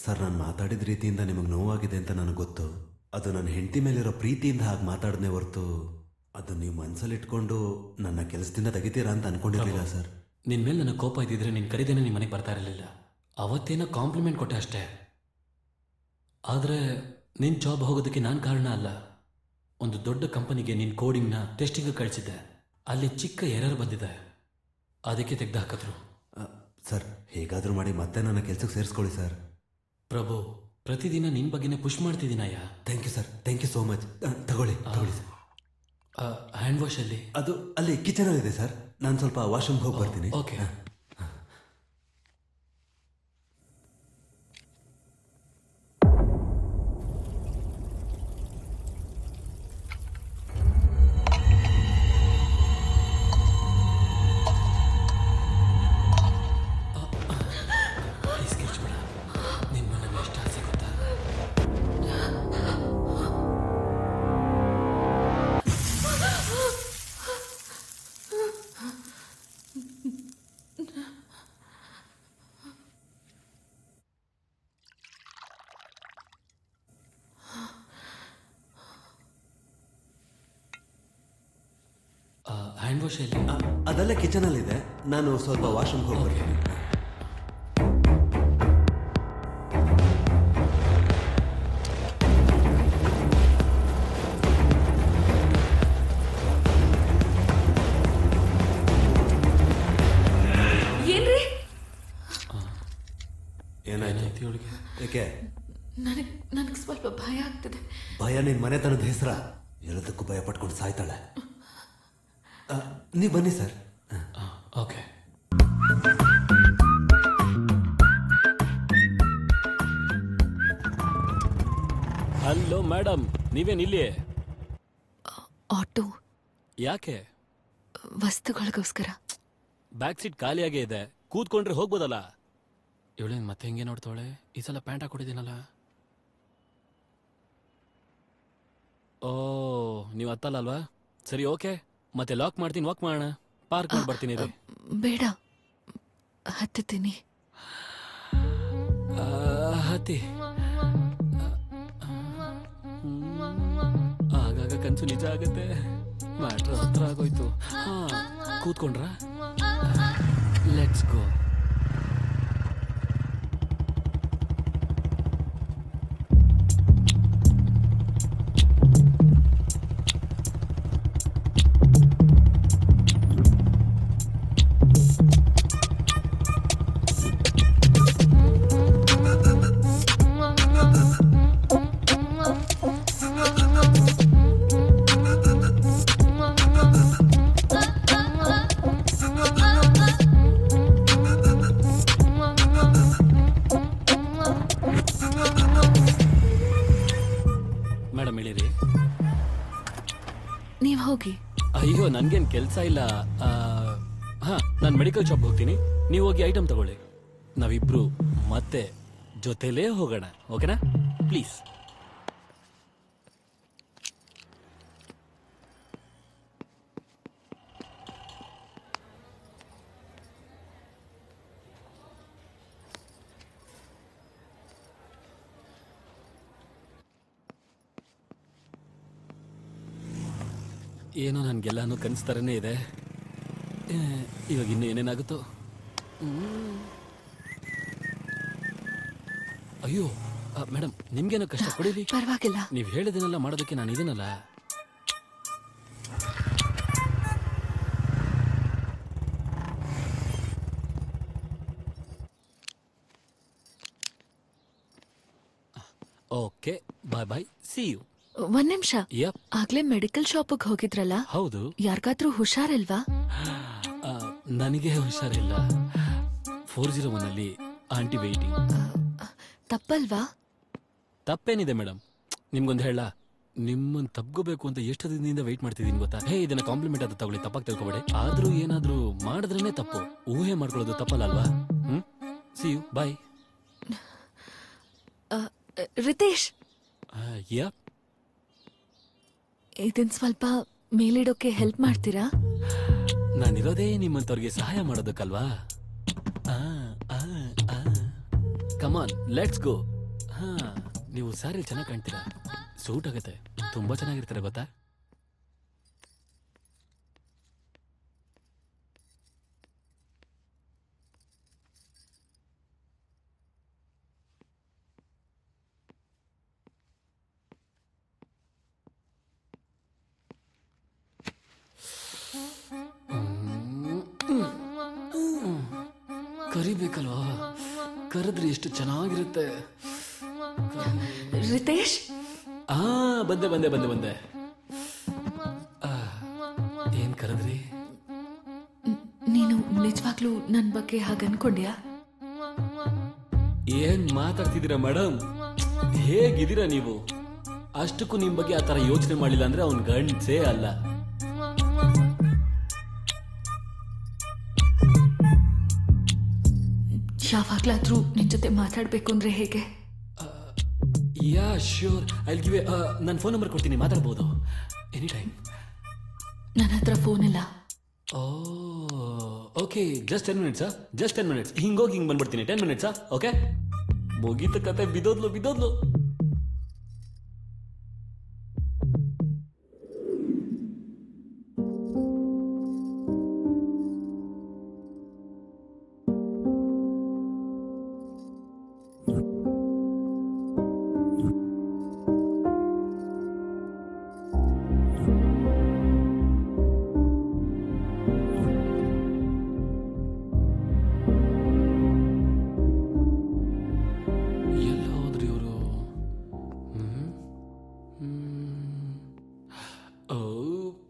Sir, ನಾನು ಮಾತಾಡಿದ ರೀತಿಯಿಂದ ನಿಮಗೆ ನೋವಾಗಿದೆ ಅಂತ ನನಗೆ ಗೊತ್ತು. ಅದು ನನ್ನ ಹೆಂಡತಿ ಮೇಲಿರೋ ಪ್ರೀತಿಯಿಂದ ಹಾಗೆ ಮಾತಾಡನೆ ಹೊರತು ಅದು ನೀವು ಮನಸ್ಸಲ್ಲಿ ಇಟ್ಕೊಂಡು ನನ್ನ ಕೆಲಸದಿಂದ ತೆಗಿತೀರಾ ಅಂತ ಅನ್ಕೊಂಡಿರಲಿಲ್ಲ ಸರ್. ನಿನ್ನ ಮೇಲೆ ನನ್ನ ಕೋಪ ಇದ್ದಿದ್ರೆ ನಿನ್ನ ಕರೀದೇನೆ ನಿಮ್ಮ ಮನೆಗೆ ಬರ್ತಾ ಇರಲಿಲ್ಲ. ಅವತ್ತೇನೋ ಕಾಂಪ್ಲಿಮೆಂಟ್ ಕೊಟ್ಟೆ ಅಷ್ಟೇ. ಆದರೆ ನಿನ್ನ ಜಾಬ್ ಹೋಗೋದಕ್ಕೆ ನಾನು ಕಾರಣ ಅಲ್ಲ. ಒಂದು ದೊಡ್ಡ ಕಂಪನಿಗೆ ನಿನ್ನ ಕೋಡಿಂಗ್ನ ಟೆಸ್ಟಿಂಗ್ ಕಳಿಸಿದ್ದೆ. ಅಲ್ಲಿ ಚಿಕ್ಕ ಎರರ್ ಬಂದಿದೆ, ಅದಕ್ಕೆ ತೆಗೆದು ಹಾಕಿದ್ರು. ಸರ್, ಹೇಗಾದರೂ ಮಾಡಿ ಮತ್ತೆ ನನ್ನ ಕೆಲಸಕ್ಕೆ ಸೇರಿಸ್ಕೊಳ್ಳಿ ಸರ್. ಪ್ರಭು, ಪ್ರತಿದಿನ ನಿನ್ನ ಬಗ್ಗೆನೇ ಪುಷ್ ಮಾಡ್ತಿದ್ದೀನಯ್ಯ. Thank you sir, thank you so much. ತಗೊಳ್ಳಿ ಸರ್. ಹ್ಯಾಂಡ್ ವಾಶ್ ಅಲ್ಲಿ? ಅದು ಅಲ್ಲಿ ಕಿಚನಲ್ಲಿ ಇದೆ ಸರ್. ನಾನು ಸ್ವಲ್ಪ ವಾಶ್ರೂಮ್ಗೆ ಹೋಗಿ ಬರ್ತೀನಿ. ಓಕೆ. ಹ್ಯಾಂಡ್ ವಾಶ್ ಅಲ್ಲಿ? ಅದೆಲ್ಲ ಕಿಚನಲ್ಲಿ ಇದೆ. ನಾನು ಸ್ವಲ್ಪ ವಾಶ್ರೂಮ್ಗೆ ಹೋಗಿ ಬರ್ತೀನಿ. ಏನ್ರಿ? ಏನಾಯ್ತು ಅವಳಿಗೆ? ಏಕೆ? ನನಗೆ ಸ್ವಲ್ಪ ಭಯ ಆಗ್ತದೆ. ಭಯ ನಿನ್ ಮನೆತನದ ಹೆಸರ? ಎಲ್ಲದಕ್ಕೂ ಭಯ ಪಟ್ಕೊಂಡು ಸಾಯ್ತಾಳೆ. ನೀವು ಬನ್ನಿ ಸರ್. ಓಕೆ. ಹಲೋ ಮೇಡಮ್, ನೀವೇನಿಲ್ಲಿ? ಆಟೋ. ಯಾಕೆ? ವಸ್ತುಗಳಿಗೋಸ್ಕರ. ಬ್ಯಾಕ್ ಸೀಟ್ ಖಾಲಿಯಾಗೇ ಇದೆ, ಕೂತ್ಕೊಂಡ್ರೆ ಹೋಗ್ಬೋದಲ್ಲ. ಇವಳೇನು ಮತ್ತೆ ಹೆಂಗೆ ನೋಡ್ತಾವಳೆ? ಈ ಸಲ ಪ್ಯಾಂಟ್ ಹಾಕೊಡಿದ್ದೀನಲ್ಲ. ಓ, ನೀವು ಹತ್ತಲ್ಲ ಅಲ್ವಾ? ಸರಿ, ಓಕೆ. ಮತ್ತೆ ಲಾಕ್ ಮಾಡ್ತೀನಿ, ವಾಕ್ ಮಾಡೋಣ. ಪಾರ್ಕ್ ಮಾಡಿ ಬರ್ತೀನಿ. ಬೇಡ, ಹತ್ತೀನಿ. ಹತ್ತಿ. ಆಗಾಗ ಕನ್ಸು ನಿಜ ಆಗುತ್ತೆ. ಮ್ಯಾಟ್ರ್ ಹತ್ರ ಆಗೋಯ್ತು. ಕೂತ್ಕೊಂಡ್ರ? Let's go. ನೀವು ಹೋಗಿ. ಅಯ್ಯೋ, ನನ್ಗೇನ್ ಕೆಲಸ ಇಲ್ಲ. ನಾನು ಮೆಡಿಕಲ್ ಶಾಪ್ ಹೋಗ್ತೀನಿ, ನೀವು ಹೋಗಿ ಐಟಮ್ ತಗೊಳ್ಳಿ. ನಾವಿಬ್ರು ಮತ್ತೆ ಜೊತೆಲೇ ಹೋಗೋಣ, ಓಕೆನಾ? ಪ್ಲೀಸ್. ಏನೋ ನನಗೆಲ್ಲಾನು ಕನಸ್ತಾರನೇ ಇದೆ. ಇವಾಗ ಇನ್ನು ಏನೇನಾಗುತ್ತೋ. ಅಯ್ಯೋ ಮೇಡಮ್, ನಿಮ್ಗೇನೋ ಕಷ್ಟ ಕೊಡಿಲಿ. ಪರವಾಗಿಲ್ಲ, ನೀವು ಹೇಳಿದನೆಲ್ಲ ಮಾಡೋದಕ್ಕೆ ನಾನು ಇದೀನಲ್ಲ. Okay, bye bye, see you. ಒಂದ್ ನಿಮಿಷ. ಆಗ್ಲೇ ಮೆಡಿಕಲ್ ಶಾಪಿಗೆ ಹೋಗಿದ್ರಲ್ಲ? ಹೌದು. ಯಾರಿಗಾದ್ರೂ ಹುಷಾರಿಲ್ವಾ? ನನಗೆ ಹುಷಾರಿಲ್ಲ. 401 ಅಲ್ಲಿ ಆಂಟಿ ವೇಟಿಂಗ್. ತಪ್ಪಲ್ವಾ? ತಪ್ಪೇನಿದೆ ಮೇಡಮ್. ನಿಮ್ಗೊಂದು ಹೇಳ, ನಿಮ್ಮನ್ನು ತಪ್ಕೋಬೇಕು ಅಂತ ಎಷ್ಟು ದಿನದಿಂದ ವೇಟ್ ಮಾಡ್ತಿದ್ದೀನಿ ಗೊತ್ತಾ? ಹೇ, ಇದನ್ನ ಕಾಂಪ್ಲಿಮೆಂಟ್ ಅಂತ ತಗೊಳ್ಳಿ, ತಪ್ಪಾಗಿ ತಿಳ್ಕೊಬೇಡಿ. ಆದ್ರೂ ಏನಾದ್ರೂ ಮಾಡಿದ್ರೇನೆ ತಪ್ಪು. ಊಹೆ ಮಾಡ್ಕೊಳ್ಳೋದು ತಪ್ಪಲ್ಲ ಅಲ್ವಾ? ಸಿ ಯು, ಬಾಯ್. ರಿತೇಶ್, ಇದನ್ ಸ್ವಲ್ಪ ಮೇಲಿಡೋಕೆ ಹೆಲ್ಪ್ ಮಾಡ್ತೀರಾ? ನಾನಿರೋದೇ ನಿಮ್ಮಂತವ್ರಿಗೆ ಸಹಾಯ ಮಾಡೋದಕ್ಕಲ್ವಾ? Come on let's go. ಹಾ, ನೀವು ಸ್ಯಾರಿ ಚೆನ್ನಾಗಿ ಕಾಣ್ತೀರಾ, ಸೂಟ್ ಆಗುತ್ತೆ, ತುಂಬಾ ಚೆನ್ನಾಗಿರ್ತಾರೆ ಗೊತ್ತಾ. ಕರಿಬೇಕಲ್ವಾ, ಕರೆದ್ರೆ ಎಷ್ಟು ಚೆನ್ನಾಗಿರುತ್ತೆ. ರಿತೇಶ್, ಬಂದೆ ಬಂದೆ ಬಂದೆ ಬಂದೆ. ಏನ್ ಕರೆದ್ರಿ? ನೀನು ನಿಜವಾಗ್ಲೂ ನನ್ ಬಗ್ಗೆ ಹಾಗೆ ಅನ್ಕೊಂಡ್ಯಾ? ಏನ್ ಮಾತಾಡ್ತಿದ್ದೀರಾ ಮೇಡಮ್? ಹೇಗಿದ್ದೀರಾ ನೀವು? ಅಷ್ಟಕ್ಕೂ ನಿಮ್ ಬಗ್ಗೆ ಆ ತರ ಯೋಚನೆ ಮಾಡಿಲ್ಲ ಅಂದ್ರೆ ಅವ್ನ್ ಗಂಡ್ಸೇ ಅಲ್ಲ. ಯಾವಾಗ್ಲಾದ್ರೂ ನಿನ್ ಜೊತೆ ಮಾತಾಡ್ಬೇಕು ಅಂದ್ರೆ ಹೇಗೆ? ಯಾ ಶ್ಯೂರ್, ಐ ಗಿವ್ ನನ್ನ ಫೋನ್ ನಂಬರ್ ಕೊಡ್ತೀನಿ, ಮಾತಾಡ್ಬೋದು ಎನಿ ಟೈಮ್. ನನ್ನ ಹತ್ರ ಫೋನ್ ಇಲ್ಲ. Okay, just 10 minutes, just 10 minutes. ಹಿಂಗೋಗಿ ಹಿಂಗ್ ಬಂದ್ಬಿಡ್ತೀನಿ. 10 minutes, ಓಕೆ? ಮುಗೀತ ಕತೆ, ಬಿದೋದ್ಲು.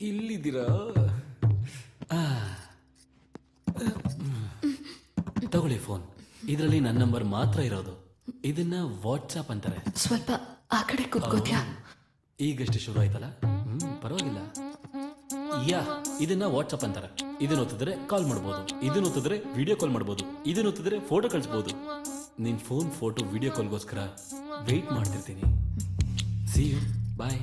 ಇಲ್ಲಿದ್ದೀರಾ? ತಗೊಳ್ಳಿ ಫೋನ್, ಇದರಲ್ಲಿ ನನ್ನ ನಂಬರ್ ಮಾತ್ರ ಇರೋದು. ಇದನ್ನ ವಾಟ್ಸ್ಆಪ್ ಅಂತಾರೆ. ಸ್ವಲ್ಪ ಆ ಕಡೆ ಕೂತ್ಕೋತ್ಯಾ? ಈಗಷ್ಟೇ ಶುರು ಆಯ್ತಲ್ಲ, ಪರವಾಗಿಲ್ಲ. ಇದನ್ನ ವಾಟ್ಸ್ಆಪ್ ಅಂತಾರೆ. ಇದನ್ನ ಒತ್ತಿದ್ರೆ ಕಾಲ್ ಮಾಡ್ಬೋದು, ಇದನ್ನ ಒತ್ತಿದ್ರೆ ವಿಡಿಯೋ ಕಾಲ್ ಮಾಡ್ಬೋದು, ಇದನ್ನ ಒತ್ತಿದ್ರೆ ಫೋಟೋ ಕಳಿಸ್ಬೋದು. ನಿನ್ ಫೋನ್ ಫೋಟೋ ವಿಡಿಯೋ ಕಾಲ್ಗೋಸ್ಕರ ವೆಯ್ಟ್ ಮಾಡ್ತಿರ್ತೀನಿ. See you, bye.